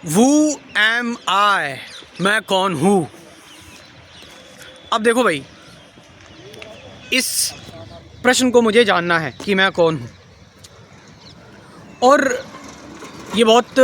Who am I? मैं कौन हूँ। अब देखो भाई, इस प्रश्न को मुझे जानना है कि मैं कौन हूँ, और ये बहुत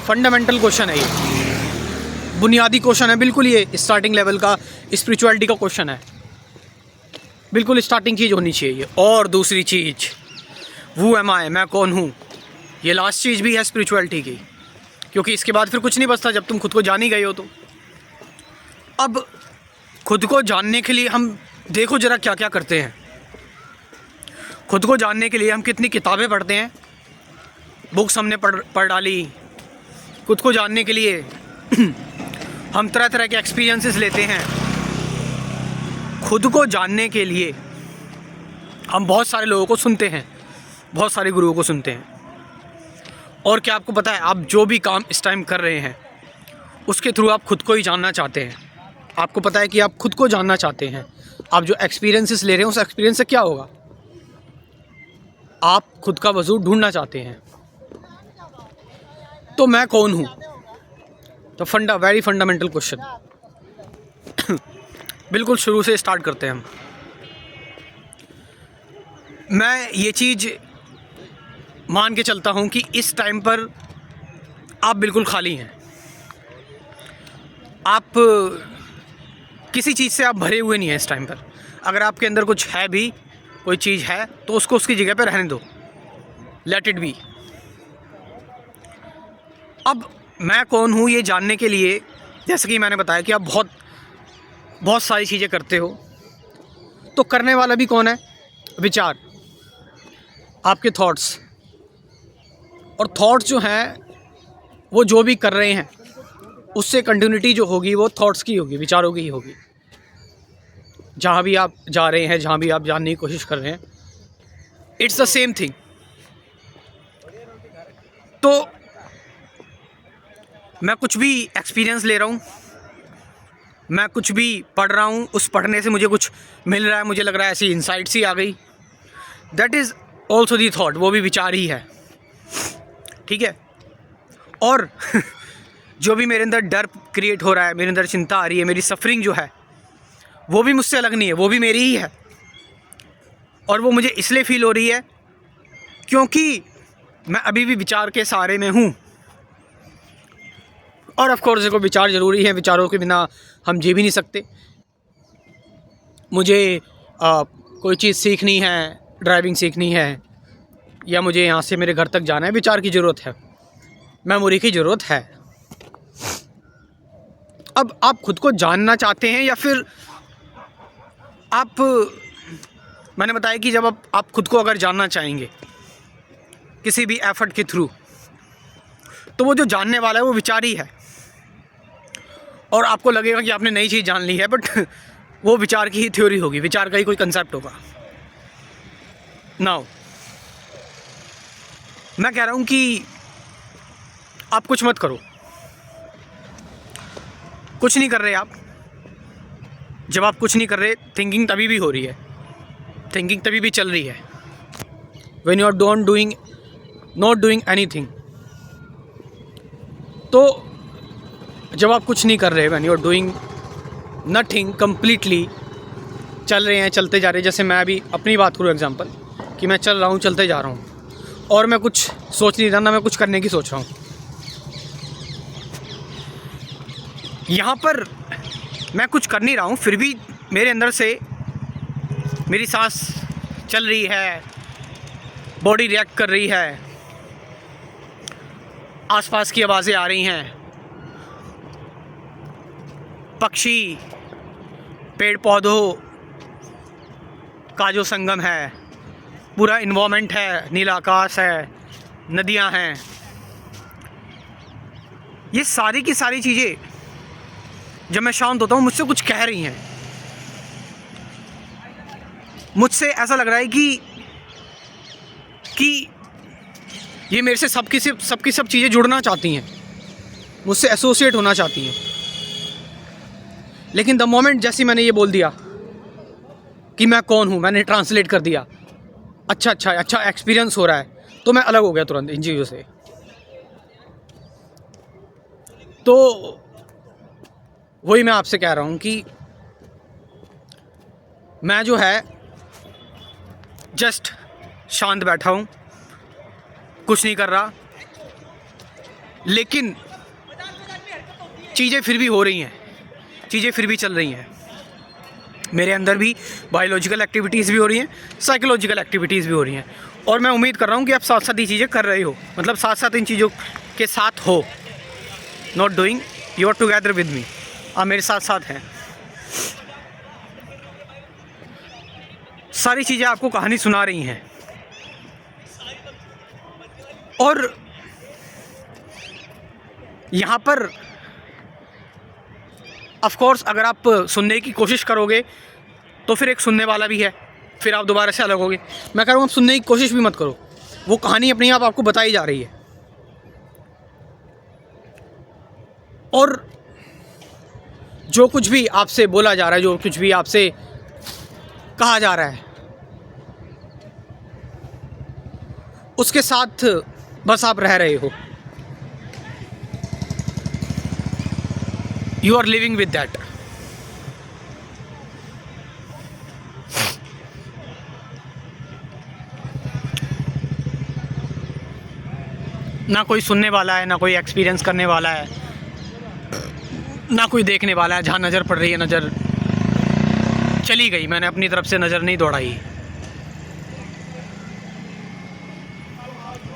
फंडामेंटल क्वेश्चन है, ये बुनियादी क्वेश्चन है, बिल्कुल ये स्टार्टिंग लेवल का स्पिरिचुअलिटी का क्वेश्चन है, बिल्कुल स्टार्टिंग चीज़ होनी चाहिए। और दूसरी चीज़, वो एम आई, मैं कौन हूँ, ये लास्ट चीज़ भी है स्पिरिचुअलिटी की, क्योंकि इसके बाद फिर कुछ नहीं बचता जब तुम खुद को जान ही गए हो तो। अब खुद को जानने के लिए हम देखो ज़रा क्या क्या करते हैं। खुद को जानने के लिए हम कितनी किताबें पढ़ते हैं, बुक्स हमने पढ़ डाली। खुद को जानने के लिए हम तरह तरह के एक्सपीरियंसेस लेते हैं। खुद को जानने के लिए हम बहुत सारे लोगों को सुनते हैं, बहुत सारे गुरुओं को सुनते हैं। और क्या आपको पता है, आप जो भी काम इस टाइम कर रहे हैं उसके थ्रू आप खुद को ही जानना चाहते हैं। आपको पता है कि आप खुद को जानना चाहते हैं। आप जो एक्सपीरियंसेस ले रहे हैं उस एक्सपीरियंस से क्या होगा, आप खुद का वजूद ढूंढना चाहते हैं। तो मैं कौन हूँ, तो वेरी फंडामेंटल क्वेश्चन। बिल्कुल शुरू से स्टार्ट करते हैं हम। मैं ये चीज़ मान के चलता हूँ कि इस टाइम पर आप बिल्कुल खाली हैं। आप किसी चीज़ से आप भरे हुए नहीं हैं इस टाइम पर। अगर आपके अंदर कुछ है भी, कोई चीज़ है, तो उसको उसकी जगह पर रहने दो, लेट इट बी। अब मैं कौन हूँ ये जानने के लिए, जैसे कि मैंने बताया कि आप बहुत सारी चीज़ें करते हो, तो करने वाला भी कौन है, विचार, आपके थॉट्स। और थॉट्स जो हैं वो जो भी कर रहे हैं उससे कंटिन्यूटी जो होगी वो थॉट्स की होगी, विचारों की ही होगी। जहाँ भी आप जा रहे हैं, जहाँ भी आप जानने की कोशिश कर रहे हैं, इट्स द सेम थिंग। तो मैं कुछ भी एक्सपीरियंस ले रहा हूँ, मैं कुछ भी पढ़ रहा हूँ, उस पढ़ने से मुझे कुछ मिल रहा है, मुझे लग रहा है ऐसी इंसाइट्स ही आ गई, that is also the thought, वो भी विचार ही है, ठीक है। और जो भी मेरे अंदर डर क्रिएट हो रहा है, मेरे अंदर चिंता आ रही है, मेरी सफरिंग जो है वो भी मुझसे अलग नहीं है, वो भी मेरी ही है। और वो मुझे इसलिए फील हो रही है क्योंकि मैं अभी भी विचार के सहारे में हूँ। और ऑफ कोर्स देखो, विचार ज़रूरी है, विचारों के बिना हम जी भी नहीं सकते। मुझे कोई चीज़ सीखनी है, ड्राइविंग सीखनी है, या मुझे यहाँ से मेरे घर तक जाना है, विचार की ज़रूरत है, मेमोरी की ज़रूरत है। अब आप खुद को जानना चाहते हैं, या फिर आप, मैंने बताया कि जब आप खुद को अगर जानना चाहेंगे किसी भी एफर्ट के थ्रू, तो वो जो जानने वाला है वो विचार ही है। और आपको लगेगा कि आपने नई चीज़ जान ली है, बट वो विचार की ही थ्योरी होगी, विचार का ही कोई कंसेप्ट होगा। नाउ मैं कह रहा हूँ कि आप कुछ मत करो, कुछ नहीं कर रहे आप। जब आप कुछ नहीं कर रहे, थिंकिंग तभी भी हो रही है, थिंकिंग तभी भी चल रही है, when you are not doing anything. तो जब आप कुछ नहीं कर रहे, when you are doing nothing completely, चल रहे हैं, चलते जा रहे हैं। जैसे मैं अभी अपनी बात करूँ एग्जांपल, कि मैं चल रहा हूँ, चलते जा रहा हूँ, और मैं कुछ सोच नहीं रहा, ना मैं कुछ करने की सोच रहा हूँ। यहाँ पर मैं कुछ कर नहीं रहा हूँ, फिर भी मेरे अंदर से मेरी सांस चल रही है, बॉडी रिएक्ट कर रही है, आसपास की आवाज़ें आ रही हैं, पक्षी, पेड़ पौधों का जो संगम है, पूरा इन्वायरमेंट है, नीला आकाश है, नदियाँ हैं, ये सारी की सारी चीज़ें जब मैं शांत होता हूँ मुझसे कुछ कह रही हैं। मुझसे ऐसा लग रहा है कि ये मेरे से सबकी सब चीज़ें जुड़ना चाहती हैं, मुझसे एसोसिएट होना चाहती हैं। लेकिन द मोमेंट जैसे मैंने ये बोल दिया कि मैं कौन हूँ, मैंने ट्रांसलेट कर दिया, अच्छा एक्सपीरियंस हो रहा है, तो मैं अलग हो गया तुरंत इन चीज़ों से। तो वही मैं आपसे कह रहा हूँ कि मैं जो है जस्ट शांत बैठा हूँ, कुछ नहीं कर रहा, लेकिन चीज़ें फिर भी हो रही हैं, चीज़ें फिर भी चल रही हैं। मेरे अंदर भी बायोलॉजिकल एक्टिविटीज़ भी हो रही हैं, साइकोलॉजिकल एक्टिविटीज़ भी हो रही हैं, और मैं उम्मीद कर रहा हूँ कि आप साथ साथ ये चीज़ें कर रहे हो, मतलब साथ साथ इन चीज़ों के साथ हो। Not doing, you are together with me, आप मेरे साथ साथ हैं। सारी चीज़ें आपको कहानी सुना रही हैं, और यहाँ पर ऑफ कोर्स अगर आप सुनने की कोशिश करोगे तो फिर एक सुनने वाला भी है, फिर आप दोबारा से अलग होगे। मैं कह रहा हूँ आप सुनने की कोशिश भी मत करो, वो कहानी अपने आप आपको बताई जा रही है। और जो कुछ भी आपसे बोला जा रहा है, जो कुछ भी आपसे कहा जा रहा है, उसके साथ बस आप रह रहे हो। You are living with that. ना कोई सुनने वाला है, ना कोई एक्सपीरियंस करने वाला है, ना कोई देखने वाला है। जहाँ नज़र पड़ रही है, नज़र चली गई, मैंने अपनी तरफ से नज़र नहीं दौड़ाई।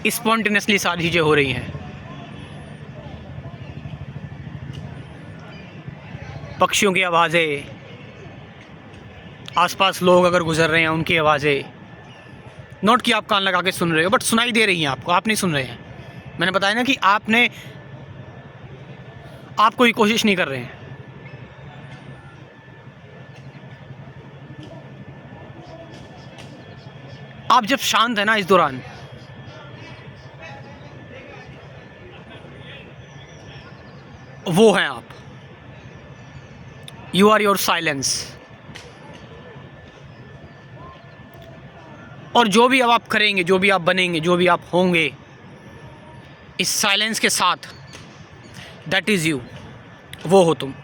स्पॉन्टेनियसली सारी चीज़ें हो रही हैं। पक्षियों की आवाज़ें, आसपास लोग अगर गुजर रहे हैं उनकी आवाज़ें, नोट कि आप कान लगा के सुन रहे हो, बट सुनाई दे रही हैं आपको, आप नहीं सुन रहे हैं। मैंने बताया ना कि आप कोई कोशिश नहीं कर रहे हैं। आप जब शांत है ना इस दौरान, वो हैं आप। You are your silence. और जो भी अब आप करेंगे, जो भी आप बनेंगे, जो भी आप होंगे इस साइलेंस के साथ, दैट इज़ यू, वो हो तुम।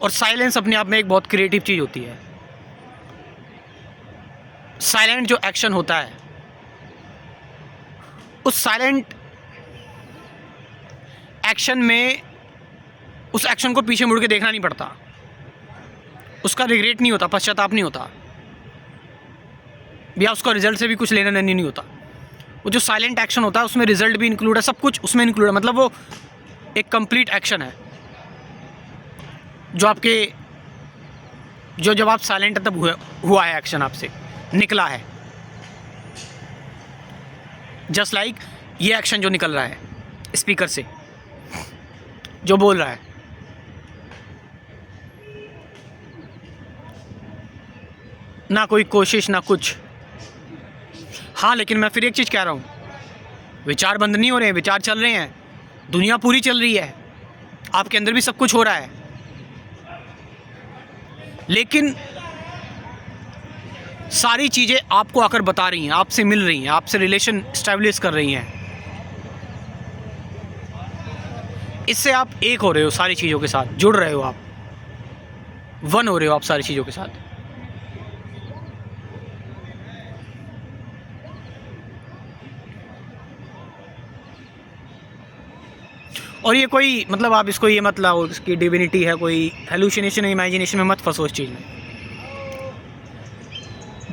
और साइलेंस अपने आप में एक बहुत क्रिएटिव चीज़ होती है। साइलेंट जो एक्शन होता है, उस साइलेंट एक्शन में उस एक्शन को पीछे मुड़ के देखना नहीं पड़ता, उसका रिग्रेट नहीं होता, पश्चाताप नहीं होता, या उसका रिजल्ट से भी कुछ लेना देना नहीं होता। वो जो साइलेंट एक्शन होता है उसमें रिजल्ट भी इंक्लूड है, सब कुछ उसमें इंक्लूड है। मतलब वो एक कंप्लीट एक्शन है जो आपके, जो जब आप साइलेंट तब हुआ है, एक्शन आपसे निकला है। जस्ट लाइक ये एक्शन जो निकल रहा है स्पीकर से, जो बोल रहा है, ना कोई कोशिश ना कुछ। हाँ, लेकिन मैं फिर एक चीज़ कह रहा हूँ, विचार बंद नहीं हो रहे हैं, विचार चल रहे हैं, दुनिया पूरी चल रही है, आपके अंदर भी सब कुछ हो रहा है, लेकिन सारी चीज़ें आपको आकर बता रही हैं, आपसे मिल रही हैं, आपसे रिलेशन इस्टेब्लिश कर रही हैं। इससे आप एक हो रहे हो, सारी चीज़ों के साथ जुड़ रहे हो, आप वन हो रहे हो आप सारी चीज़ों के साथ। और ये कोई मतलब आप इसको ये मत लाओ इसकी डिविनिटी है, कोई हेलुसिनेशन, इमेजिनेशन में मत फंसो इस चीज़ में।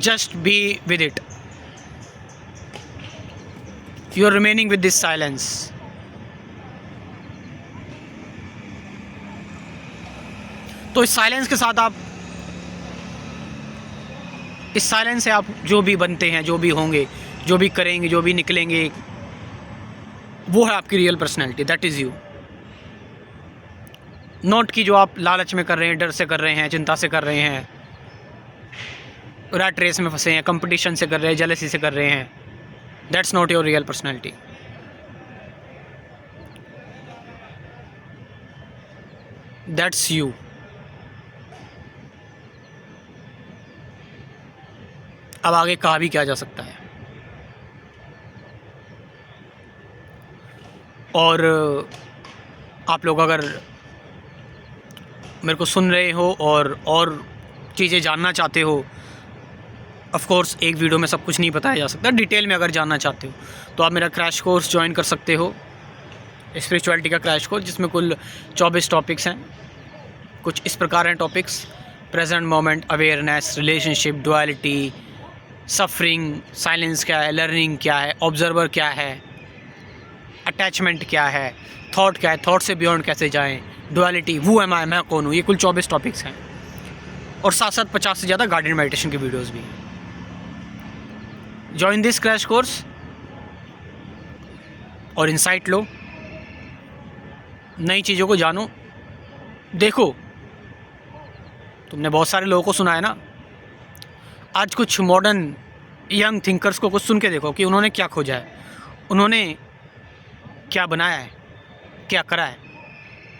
Just be with it, you are remaining with this silence. तो इस साइलेंस के साथ आप, इस साइलेंस से आप जो भी बनते हैं, जो भी होंगे, जो भी करेंगे, जो भी निकलेंगे, वो है आपकी real personality, that is you. Note कि जो आप लालच में कर रहे हैं, डर से कर रहे हैं, चिंता से कर रहे हैं, रैट रेस में फंसे हैं, कंपटीशन से कर रहे हैं, जेलसी से कर रहे हैं, that's not your real personality. That's you. अब आगे कहा भी क्या जा सकता है। और आप लोग अगर मेरे को सुन रहे हो और चीज़ें जानना चाहते हो, ऑफ कोर्स एक वीडियो में सब कुछ नहीं बताया जा सकता, डिटेल में अगर जानना चाहते हो तो आप मेरा क्रैश कोर्स ज्वाइन कर सकते हो, स्पिरिचुअलिटी का क्रैश कोर्स, जिसमें कुल 24 टॉपिक्स हैं। कुछ इस प्रकार हैं topics: present moment awareness, relationship, duality, suffering, silence क्या है, लर्निंग क्या है, ऑब्जर्वर क्या है, अटैचमेंट क्या है, थॉट क्या है, थॉट से बियॉन्ड कैसे जाएं, डुअलिटी, वो एम आई, मैं कौन हूँ। ये कुल 24 टॉपिक्स हैं और साथ साथ 50 से ज़्यादा गाइडेड मेडिटेशन की वीडियोस भी हैं। जॉइन दिस क्रैश कोर्स और इंसाइट लो, नई चीज़ों को जानो। देखो, तुमने बहुत सारे लोगों को सुना है ना, आज कुछ मॉडर्न यंग थिंकर्स को कुछ सुन के देखो कि उन्होंने क्या खोजा है, उन्होंने क्या बनाया है, क्या करा है।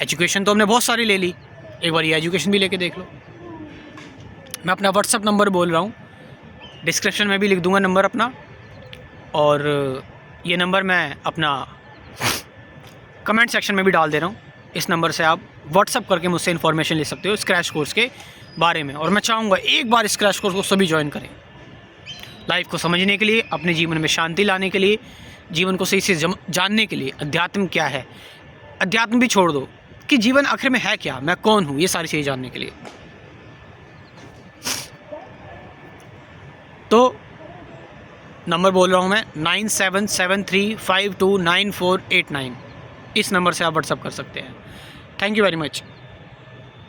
एजुकेशन तो हमने बहुत सारी ले ली, एक बार ये एजुकेशन भी लेके देख लो। मैं अपना व्हाट्सअप नंबर बोल रहा हूँ, डिस्क्रिप्शन में भी लिख दूंगा नंबर अपना, और ये नंबर मैं अपना कमेंट सेक्शन में भी डाल दे रहा हूँ। इस नंबर से आप व्हाट्सअप करके मुझसे इन्फॉर्मेशन ले सकते हो इस क्रैश कोर्स के बारे में। और मैं चाहूँगा एक बार इस क्रैश कोर्स को सभी ज्वाइन करें, लाइफ को समझने के लिए, अपने जीवन में शांति लाने के लिए, जीवन को सही से जानने के लिए, अध्यात्म क्या है, अध्यात्म भी छोड़ दो कि जीवन आखिर में है क्या, मैं कौन हूँ, ये सारी चीज़ें जानने के लिए। तो नंबर बोल रहा हूँ मैं 9773529489, इस नंबर से आप व्हाट्सअप कर सकते हैं। Thank you very much.